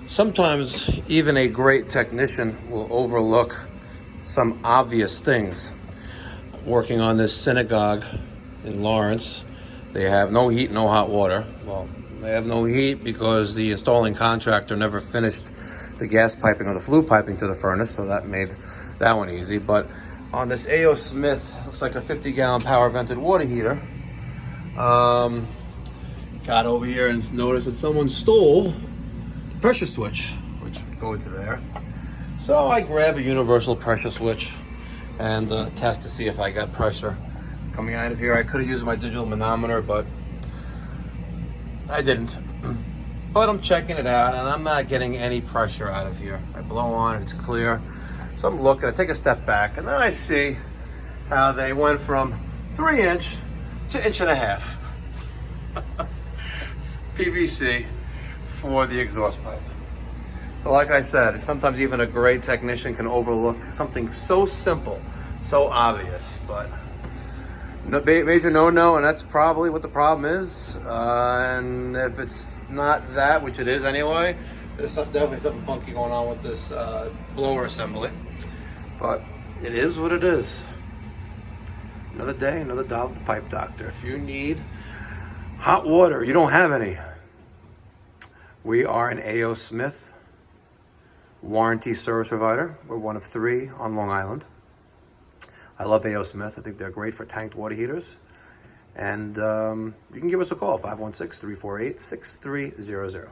Sometimes even a great technician will overlook some obvious things. Working on this synagogue in Lawrence, they have no heat, no hot water. Well, they have no heat because the installing contractor never finished the gas piping or the flue piping to the furnace, so that made that one easy. But on this A.O. Smith, looks like a 50-gallon power vented water heater. Got over here and noticed that someone stole the pressure switch, which would go into there. So I grab a universal pressure switch and test to see if I got pressure coming out of here. I could have used my digital manometer, but I didn't. But I'm checking it out and I'm not getting any pressure out of here. I blow on it, it's clear. So I'm looking, I take a step back, and then I see how they went from 3-inch to 1.5 inch. PVC for the exhaust pipe. So like I said, sometimes even a great technician can overlook something so simple, so obvious, but major no-no, and that's probably what the problem is. And if it's not that, which it is anyway, there's definitely something funky going on with this blower assembly. But it is what it is. Another day, another dollar with the pipe doctor. If you need hot water, you don't have any, we are an A.O. Smith warranty service provider. We're one of 3 on Long Island. I love A.O. Smith. I think they're great for tanked water heaters. And you can give us a call, 516-348-6300.